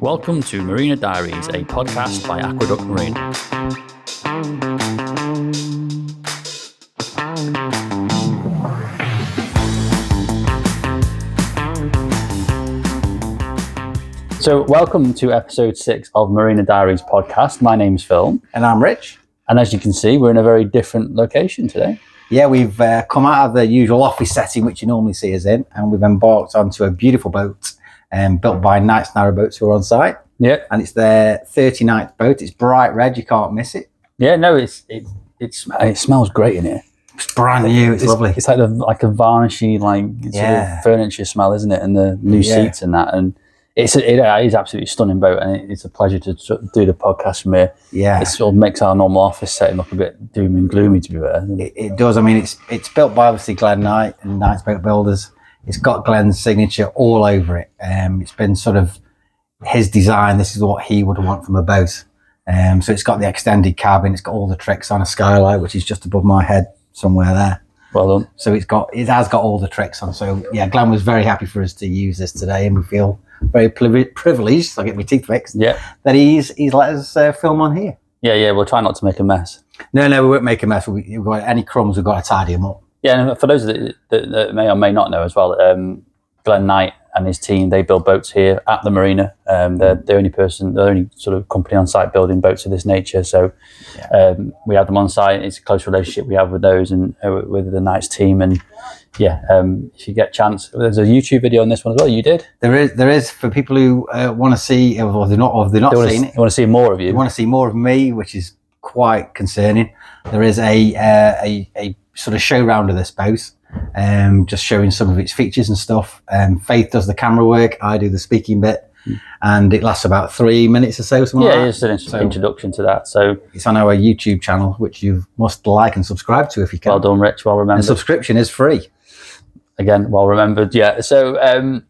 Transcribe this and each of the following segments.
Welcome to Marina Diaries, a podcast by Aqueduct Marina. So welcome to episode 6 of Marina Diaries podcast. My name's Phil. And I'm Rich. And as you can see, we're in a very different location today. Yeah, we've come out of the usual office setting which you normally see us in, and we've embarked onto a beautiful boat built by Knights Narrowboats who are on site. Yeah. And it's their 39th boat. It's bright red, you can't miss it. Yeah, no, it smells great in here. It's brand new, it's lovely. It's like a varnishy, sort of furniture smell, isn't it? And the new seats and that. And it is absolutely stunning boat, and it's a pleasure to do the podcast from here. Yeah. It sort of makes our normal office setting look a bit doom and gloomy, to be fair. It does. I mean, it's built by obviously Glenn Knight and Knight's Boat Builders. It's got Glenn's signature all over it. It's been sort of his design. This is what he would want from a boat. So it's got the extended cabin. It's got all the tricks on a skylight, which is just above my head somewhere there. Well done. So it has got all the tricks on. So yeah, Glenn was very happy for us to use this today, and we feel very privileged. So I get my teeth fixed. Yeah. That he's let us film on here. Yeah. We'll try not to make a mess. No, we won't make a mess. We've got any crumbs, we've got to tidy them up. Yeah, and for those that may or may not know as well, Glenn Knight and his team, they build boats here at the marina. They're the only sort of company on site building boats of this nature. So we have them on site. It's a close relationship we have with those and with the Knights team. And if you get a chance, there's a YouTube video on this one as well. You did? There is for people who want to see, or they're not seen it. They want to see more of you. They want to see more of me, which is quite concerning. There is a sort of show round of this boat, just showing some of its features and stuff. Faith does the camera work, I do the speaking bit, and it lasts about 3 minutes or so. It's an introduction to that. So it's on our YouTube channel, which you must like and subscribe to if you can. Well done, Rich. Well remembered. And subscription is free. Again, well remembered. Yeah. So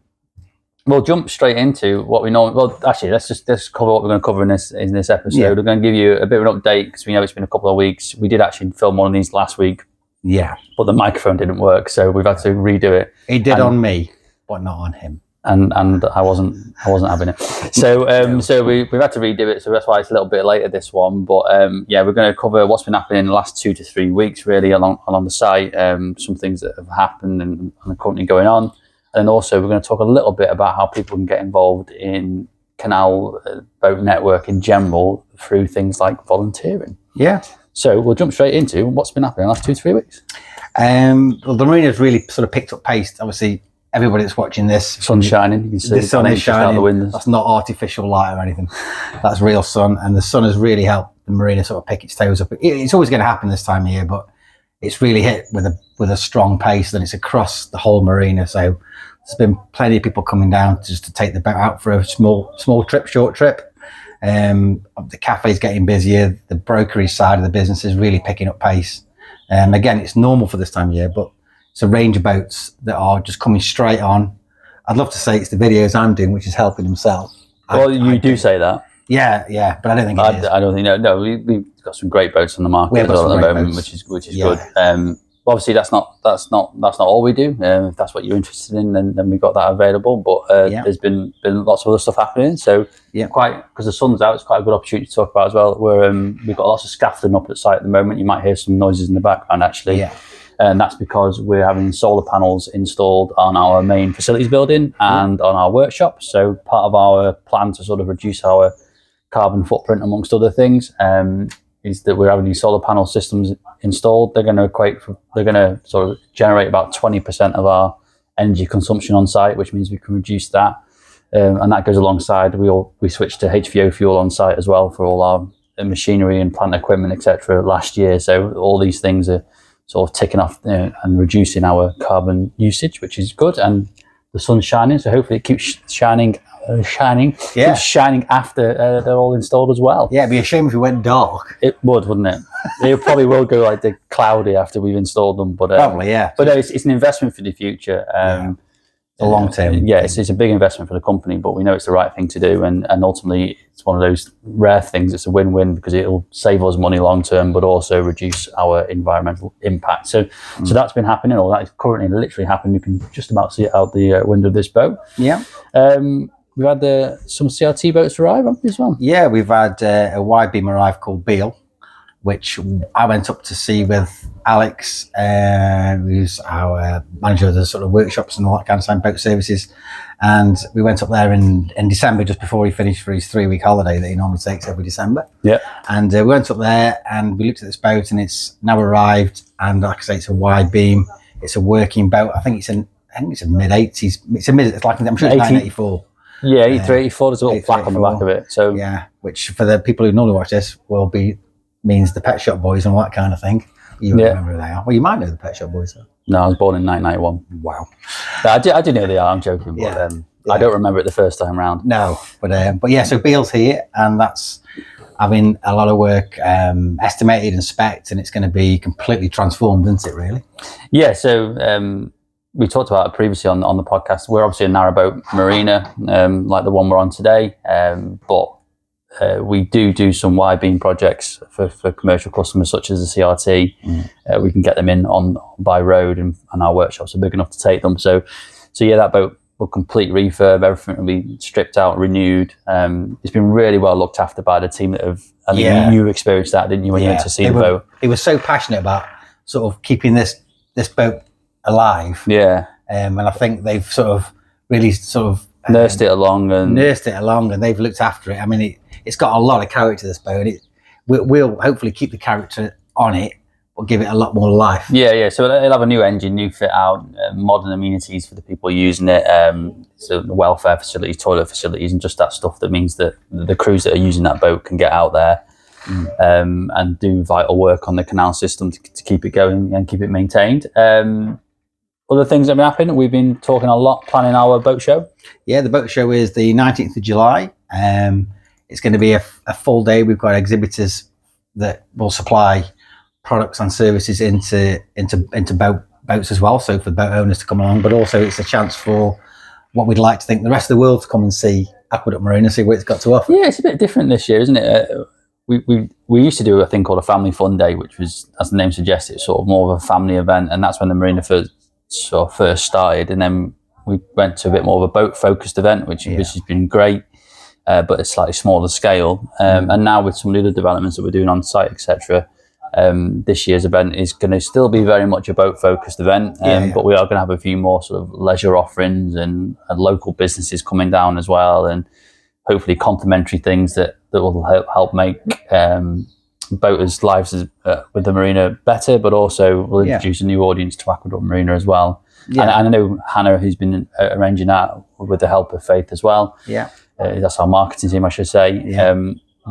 we'll jump straight into what we know. Well, actually, let's cover what we're going to cover in this episode. Yeah. We're going to give you a bit of an update because we know it's been a couple of weeks. We did actually film one of these last week. Yeah. But the microphone didn't work, so we've had to redo it. It did on me, but not on him. And I wasn't having it. So so we've had to redo it, so that's why it's a little bit later, this one. But we're going to cover what's been happening in the last 2 to 3 weeks really along the site, some things that have happened and are currently going on. And also we're going to talk a little bit about how people can get involved in Canal Boat Network in general through things like volunteering. Yeah. So we'll jump straight into what's been happening in the last 2 to 3 weeks. Well, the marina's really sort of picked up pace. Obviously, everybody that's watching this, sun's shining. You can see the sun is shining. Out the windows. That's not artificial light or anything. That's real sun, and the sun has really helped the marina sort of pick its toes up. It's always going to happen this time of year, but it's really hit with a strong pace. And it's across the whole marina. So there's been plenty of people coming down just to take the boat out for a short trip. The cafe's getting busier. The brokerage side of the business is really picking up pace. Again, it's normal for this time of year, but it's a range of boats that are just coming straight on. I'd love to say it's the videos I'm doing, which is helping themselves. Well, you do say that. Yeah, but I don't think it is. I don't think no. We've got some great boats on the market at the moment, which is good. Obviously, that's not all we do. If that's what you're interested in, then we've got that available. But there's been lots of other stuff happening. So because the sun's out, it's quite a good opportunity to talk about as well. We've got lots of scaffolding up at site at the moment. You might hear some noises in the background actually. Yeah. And that's because we're having solar panels installed on our main facilities building and on our workshop. So part of our plan to sort of reduce our carbon footprint, amongst other things, is that we're having these solar panel systems installed. They're going to sort of generate about 20% of our energy consumption on site, which means we can reduce that. And that goes alongside, we switched to HVO fuel on site as well for all our machinery and plant equipment, etc. last year. So all these things are sort of ticking off and reducing our carbon usage, which is good. And the sun's shining, so hopefully it keeps shining keeps shining after they're all installed as well. Yeah, it'd be a shame if it went dark. It would, wouldn't it? It probably will go like the cloudy after we've installed them, but probably, yeah. But no, it's an investment for the future. The long term. It's a big investment for the company, but we know it's the right thing to do, and ultimately it's one of those rare things. It's a win-win because it'll save us money long term, but also reduce our environmental impact. So that's been happening, or that is currently literally happening. You can just about see it out the window of this boat. Yeah. we've had some C&RT boats arrive, haven't we, as well? Yeah, we've had a wide beam arrive called Beale, which I went up to see with Alex, who's our manager of the sort of workshops and all that kind of boat services. And we went up there in December, just before he finished for his 3-week holiday that he normally takes every December. Yeah. And we went up there and we looked at this boat, and it's now arrived. And like I say, it's a wide beam. It's a working boat. I think it's a mid-80s. It's like, I'm sure it's 1984. Yeah, 8384. There's a little plaque on the back of it. So yeah, which for the people who normally watch this means the Pet Shop Boys and all that kind of thing. You won't remember who they are. Well, you might know the Pet Shop Boys, though. No, I was born in 1991. Wow. No, I do know who they are. I'm joking, but I don't remember it the first time round. No, but yeah. So Beale's here, and that's having a lot of work estimated and spec'd, and it's going to be completely transformed, isn't it? Really? Yeah. So we talked about it previously on the podcast. We're obviously a narrowboat marina, like the one we're on today, but we do some wide beam projects for commercial customers such as the C&RT. We can get them in by road, and our workshops are big enough to take them. So yeah, that boat will complete refurb. Everything will be stripped out, renewed. It's been really well looked after by the team that have. I think you experienced that, didn't you, when you went to see the boat? He was so passionate about sort of keeping this boat alive. Yeah. And I think they've sort of really sort of nursed it along, and they've looked after it. I mean, it's got a lot of character, this boat. We'll hopefully keep the character on it, but give it a lot more life. Yeah. So it'll have a new engine, new fit out, modern amenities for the people using it. So the welfare facilities, toilet facilities, and just that stuff that means that the crews that are using that boat can get out there and do vital work on the canal system to keep it going and keep it maintained. Other things that have been happening, we've been talking a lot, planning our boat show. Yeah, the boat show is the 19th of July. It's going to be a full day. We've got exhibitors that will supply products and services into boats as well. So for boat owners to come along, but also it's a chance for what we'd like to think the rest of the world to come and see Aqueduct Marina, see what it's got to offer. Yeah, it's a bit different this year, isn't it? We used to do a thing called a family fun day, which was, as the name suggests, it's sort of more of a family event, and that's when the marina first started. And then we went to a bit more of a boat focused event, which has been great. But it's slightly smaller scale. And now with some of the other developments that we're doing on site, etc., this year's event is going to still be very much a boat focused event. But we are going to have a few more sort of leisure offerings and local businesses coming down as well, and hopefully complementary things that will help make boaters' lives with the marina better, but also will introduce a new audience to Aqueduct Marina as well. And I know Hannah, who's been arranging that with the help of Faith as well. That's our marketing team, I should say.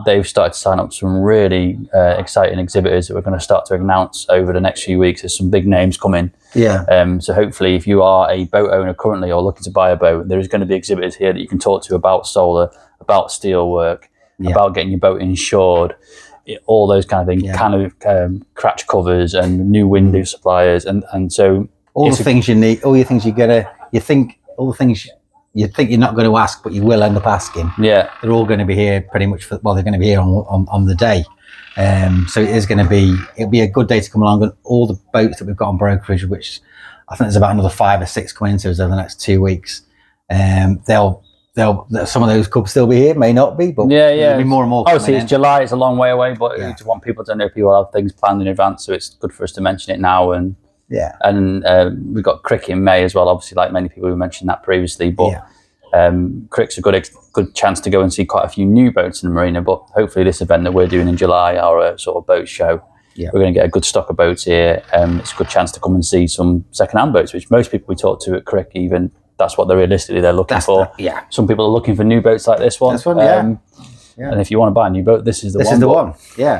They've started to sign up some really exciting exhibitors that we're going to start to announce over the next few weeks. There's some big names coming. So hopefully, if you are a boat owner currently or looking to buy a boat, there is going to be exhibitors here that you can talk to about solar, about steel work, about getting your boat insured, all those kind of things, kind of crash covers and new window suppliers, and so all the things you need, all the things you think you're not going to ask, but you will end up asking. They're all going to be here pretty much they're going to be here on the day. So it'll be a good day to come along, and all the boats that we've got on brokerage, which I think there's about another 5 or 6 coming into us over the next 2 weeks. Some of those could still be here, may not be, but there'll be more and more. Obviously, it's July; it's a long way away, but we just want people to know people have things planned in advance, so it's good for us to mention it now. And we've got Crick in May as well. Obviously, like many people, we mentioned that previously, but Crick's a good chance to go and see quite a few new boats in the marina. But hopefully, this event that we're doing in July, our sort of boat show, we're going to get a good stock of boats here. It's a good chance to come and see some second-hand boats, which most people we talk to at Crick even. That's what they're looking for. Some people are looking for new boats like this one. And if you want to buy a new boat, this is the one. This is the one.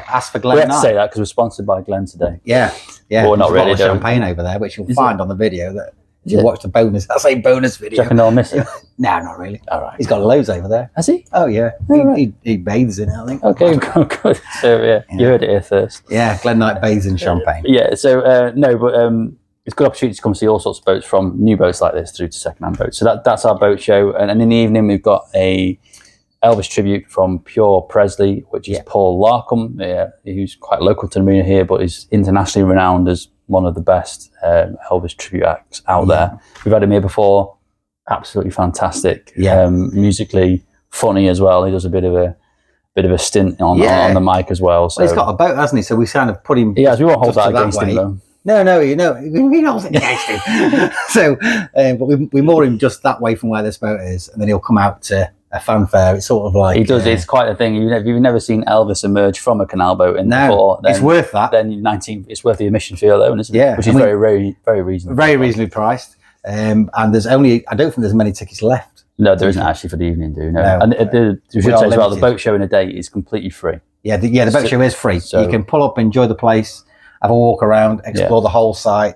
Ask for Glen. We have to say that because we're sponsored by Glen today. But we're not really. Champagne over there, which you'll find on the video. That if you watch the bonus, that's a bonus video. Do you reckon they'll miss it? No, not really. All right. He's got loads over there. Has he? Oh yeah. He bathes in it, I think. Okay, good. So you heard it here first. Glen Knight bathes in champagne. It's a good opportunity to come see all sorts of boats, from new boats like this through to second-hand boats. So that's our boat show. And in the evening, we've got a Elvis tribute from Pure Presley, which is Paul Larkham, who's quite local to the marina here, but is internationally renowned as one of the best Elvis tribute acts out there. We've had him here before. absolutely fantastic. Yeah. Musically funny as well. He does a bit of a stint on the mic as well. So he's got a boat, hasn't he? So we kind of put him. Yeah, we won't hold that against him though. No, we hold it against him. So, but we moor him just that way from where this boat is, and then he'll come out to a fanfare. It's sort of like he does. It's quite a thing. You've never seen Elvis emerge from a canal boat before. Then, it's worth that. Then it's worth the admission fee alone, isn't it? Yeah, which is very reasonable. Very reasonably priced. And there's only, I don't think there's many tickets left. No, there isn't actually for the evening, And you should say as well, the boat show in a day is completely free. Yeah, the boat show is free. So you can pull up, enjoy the place, have a walk around, explore the whole site,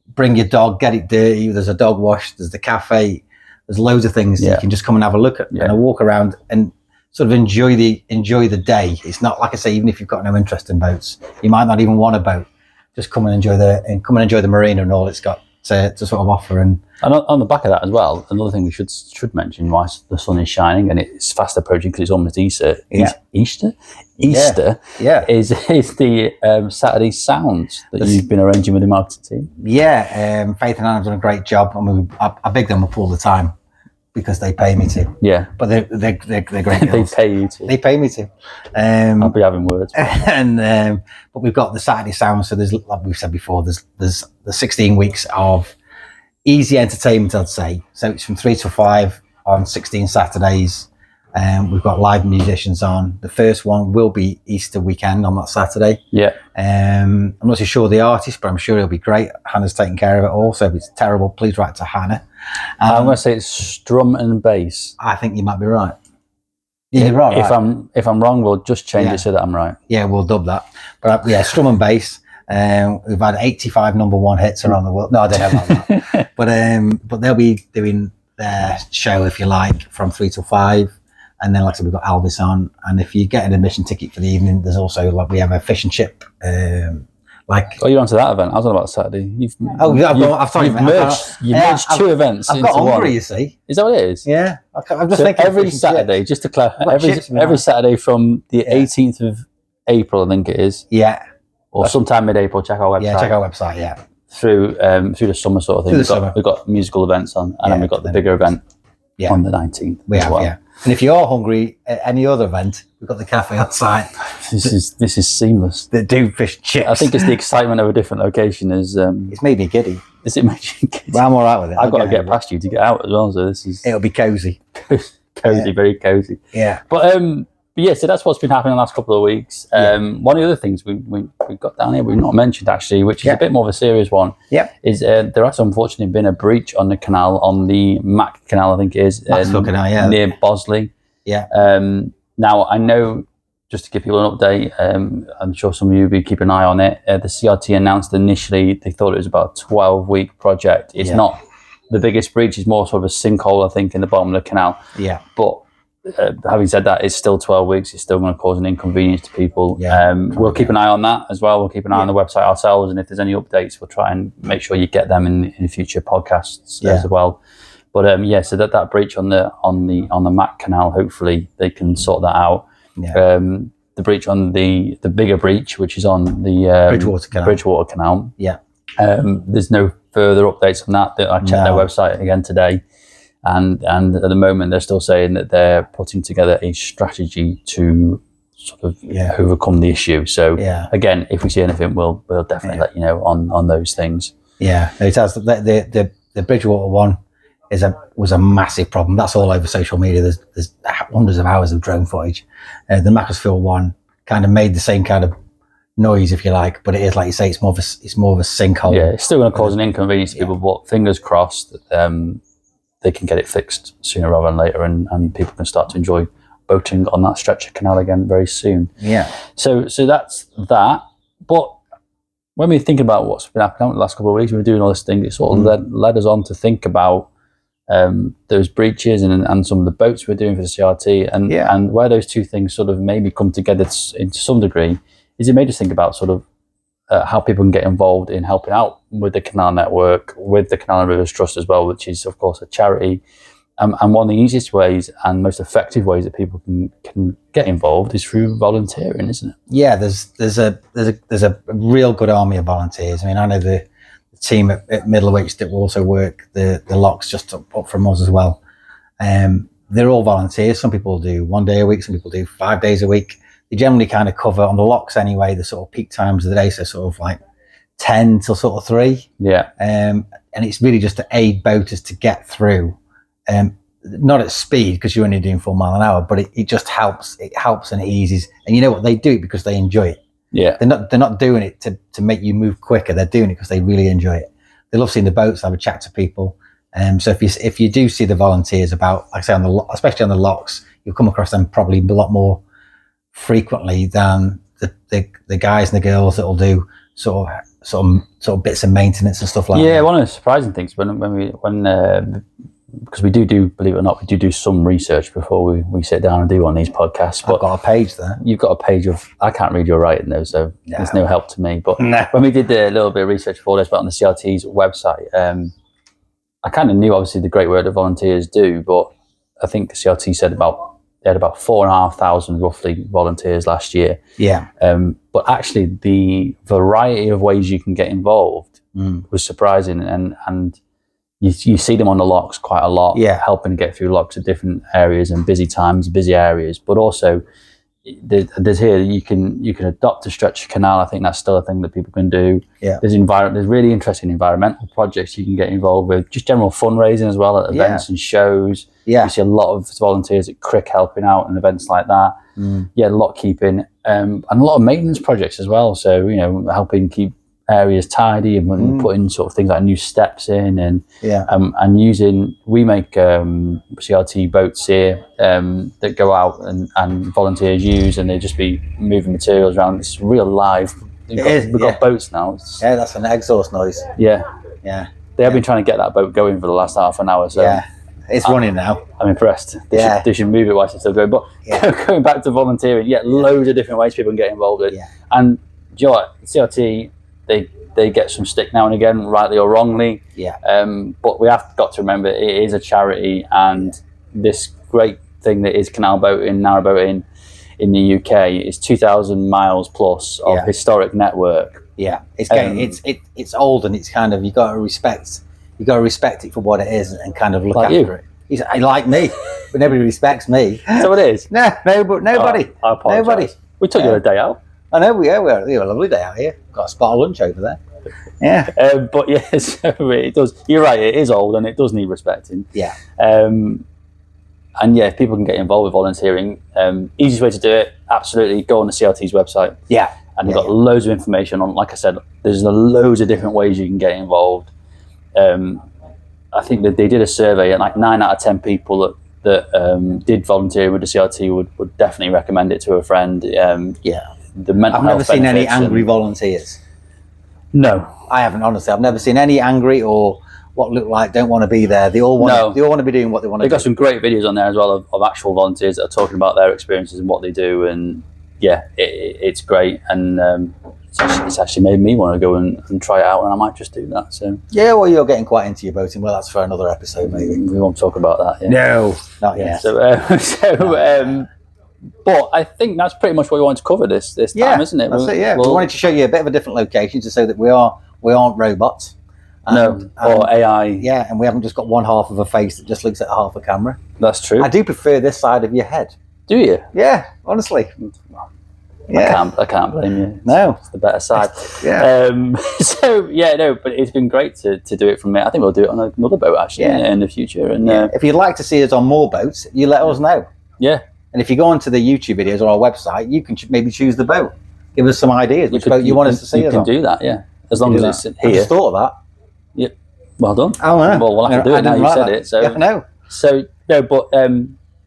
bring your dog, get it dirty. There's a dog wash, there's the cafe, there's loads of things that you can just come and have a look at and a walk around and sort of enjoy the day. It's not, like I say, even if you've got no interest in boats, you might not even want a boat. Just come and enjoy the marina and all it's got to sort of offer. And on the back of that as well, another thing we should mention, whilst the sun is shining and it's fast approaching because it's almost Easter. Easter is the Saturday sounds that you've been arranging with the marketing team. Yeah, Faith and Anna have done a great job. I mean, I big them up all the time because they pay me to. Yeah, but they're great girls. They pay you to. They pay me to. I'll be having words. And but we've got the Saturday sound. So there's, like we've said before, there's the 16 weeks of easy entertainment, I'd say. So it's from 3 to 5 on 16 Saturdays. We've got live musicians on. The first one will be Easter weekend on that Saturday. Yeah. I'm not too sure the artist, but I'm sure it'll be great. Hannah's taking care of it all. So if it's terrible, please write to Hannah. I'm going to say it's strum and bass. I think you might be right. Yeah, you're right. If I'm wrong, we'll just change it so that I'm right. Yeah, we'll dub that. But strum and bass. We've had 85 number one hits around the world. No, I don't know about that. But they'll be doing their show, if you like, from 3 till 5. And then, like I said, we've got Elvis on. And if you get an admission ticket for the evening, there's also, like, we have a fish and chip. You're onto that event. I was on about Saturday. You've merged two events I've into got Hungary, one. you see. Is that what it is? Yeah. I'm just thinking every Saturday, just to clarify, every Saturday from the 18th of April, I think it is. Yeah. Or sometime mid-April, check our website. Yeah, check our website, yeah. Through the summer sort of thing. We've got musical events on, and then we've got the bigger event on the 19th as well. Yeah. And if you're hungry at any other event, we've got the cafe on site. This is seamless. They do fish and chips. I think it's the excitement of a different location. It's made me giddy. Is it making you giddy? Well, I'm all right with it. I've got to get past you to get out as well. So it'll be cozy. Very cozy. Yeah. But yeah, so that's what's been happening the last couple of weeks. One of the other things we've got down here we've not mentioned actually, which is a bit more of a serious one. Is there has unfortunately been a breach on the canal, on the Mac Canal, I think it is, Canal, near Bosley. Now I know, just to give people an update, I'm sure some of you will be keeping an eye on it. The C&RT announced initially they thought it was about a 12-week project. It's not the biggest breach; it's more sort of a sinkhole, I think, in the bottom of the canal. But having said that, it's still 12 weeks. It's still going to cause an inconvenience to people. We'll keep an eye on that as well. We'll keep an eye on the website ourselves, and if there's any updates, we'll try and make sure you get them in future podcasts as well. But so that breach on the Mac Canal, hopefully they can sort that out. The breach on the bigger breach, which is on the Bridgewater Canal. There's no further updates on that. I checked their website again today. And at the moment, they're still saying that they're putting together a strategy to sort of overcome the issue. So again, if we see anything, we'll definitely let you know on those things. Yeah, it has. The Bridgewater one was a massive problem. That's all over social media. There's hundreds of hours of drone footage. The Macclesfield one kind of made the same kind of noise, if you like, but it is, like you say, it's more of a sinkhole. Yeah, it's still going to cause an inconvenience to people, but fingers crossed that they can get it fixed sooner rather than later, and people can start to enjoy boating on that stretch of canal again very soon. So that's that. But when we think about what's been happening the last couple of weeks, we were doing all this thing, it sort of led us on to think about those breaches and some of the boats we're doing for the C&RT, and where those two things sort of maybe come together to some degree, is it made us think about sort of how people can get involved in helping out with the Canal Network, with the Canal River Trust as well, which is of course a charity. And one of the easiest ways and most effective ways that people can get involved is through volunteering, isn't it? Yeah, there's a real good army of volunteers. I mean, I know the team at Middlewich that will also work the locks just up from us as well. They're all volunteers. Some people do 1 day a week, some people do 5 days a week. They generally kind of cover on the locks anyway, the sort of peak times of the day, so sort of like 10 till sort of 3. Yeah. And it's really just to aid boaters to get through. Not at speed, because you're only doing 4 mile an hour, but it just helps. It helps and it eases. And you know what? They do it because they enjoy it. Yeah. They're not doing it to make you move quicker. They're doing it because they really enjoy it. They love seeing the boats, have a chat to people. So if you do see the volunteers about, like I say, especially on the locks, you'll come across them probably a lot more frequently than the guys and the girls that will do sort of bits of maintenance and stuff like that. Yeah, one of the surprising things because we do, believe it or not, we do some research before we sit down and do one of these podcasts. But I've got a page there. You've got a page of, I can't read your writing though, so there's no help to me. But when we did a little bit of research for this, but on the CRT's website, I kind of knew obviously the great work that volunteers do, but I think the CRT said they had about 4,500 roughly volunteers last year. Yeah. But actually the variety of ways you can get involved was surprising, and you see them on the locks quite a lot, helping get through lots of different areas and busy times, busy areas. But also, there's here you can adopt a stretch canal. I think that's still a thing that people can do. Yeah. There's really interesting environmental projects you can get involved with. Just general fundraising as well at events and shows. Yeah. You see a lot of volunteers at Crick helping out and events like that. Yeah, lot keeping and a lot of maintenance projects as well. So helping keep areas tidy and putting sort of things like new steps in and we make CRT boats here that go out and volunteers use, and they just be moving materials around. It's real live. We've got boats now. That's an exhaust noise. They have been trying to get that boat going for the last half an hour, so it's running now. I'm impressed. They should move it whilst it's still going. But going back to volunteering, loads of different ways people can get involved in. And do you know what? CRT, they get some stick now and again, rightly or wrongly. But we have got to remember it is a charity, and this great thing that is canal boating, narrowboating in the UK is 2,000 miles plus of historic network. It's getting it's old, and it's kind of you got to respect it for what it is and kind of look after it. He's like me, but nobody respects me. So it is. Nobody. I apologise. Nobody. We took you a day out. I know we had a lovely day out here. Got a spot of lunch over there. But so it does. You're right. It is old and it does need respecting. And if people can get involved with volunteering, easiest way to do it, absolutely go on the CRT's website. And they've got loads of information on. Like I said, there's loads of different ways you can get involved. I think that they did a survey, and like 9 out of 10 people that did volunteer with the CRT would definitely recommend it to a friend. The mental I've never seen any angry volunteers. No, I haven't. Honestly, I've never seen any angry or what look like don't want to be there. They all want to be doing what they want to do. They've got some great videos on there as well of actual volunteers that are talking about their experiences and what they do, and it's great. And it's actually made me want to go and try it out, and I might just do that. So well, you're getting quite into your boating. Well, that's for another episode, maybe. We won't talk about that. No, not yet. But I think that's pretty much what we wanted to cover this time, isn't it? That's it. We wanted to show you a bit of a different location to show that we aren't robots. Or AI. And we haven't just got one half of a face that just looks at half a camera. That's true. I do prefer this side of your head. Do you? Yeah, honestly. I can't blame you. No, it's the better side. But it's been great to do it from there. I think we'll do it on another boat actually in the future. And if you'd like to see us on more boats, you let us know. And if you go onto the YouTube videos or our website, you can maybe choose the boat. Give us some ideas which boat you want us to see us on. You can do that, as long as it's here. I just thought of that. Yeah, well done. Oh, no. Well, we'll have to do it now. You said it. So I know. So no, but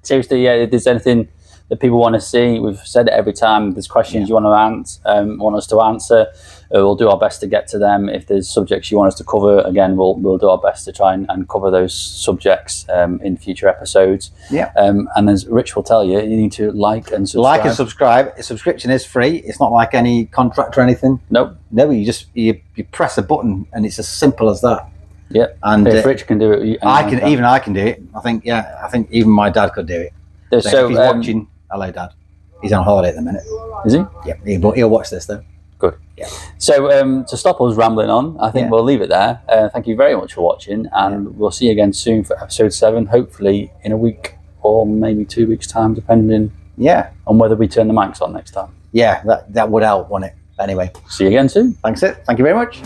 seriously, if there's anything that people want to see, we've said it every time. There's questions you want us to answer. We'll do our best to get to them. If there's subjects you want us to cover, again, we'll do our best to try and cover those subjects in future episodes. And as Rich will tell you, you need to like and subscribe. Like and subscribe. A subscription is free. It's not like any contract or anything. Nope. No, you press a button and it's as simple as that. And if Rich can do it, I can do it. I think even my dad could do it. So if he's watching, hello Dad. He's on holiday at the minute. Is he? Yeah, but he'll watch this though. Good. Yeah. So to stop us rambling on, I think we'll leave it there. Thank you very much for watching, and we'll see you again soon for episode 7, hopefully in a week or maybe 2 weeks' time, depending on whether we turn the mics on next time. Yeah, that would help, wouldn't it? Anyway. See you again soon. Thank you very much.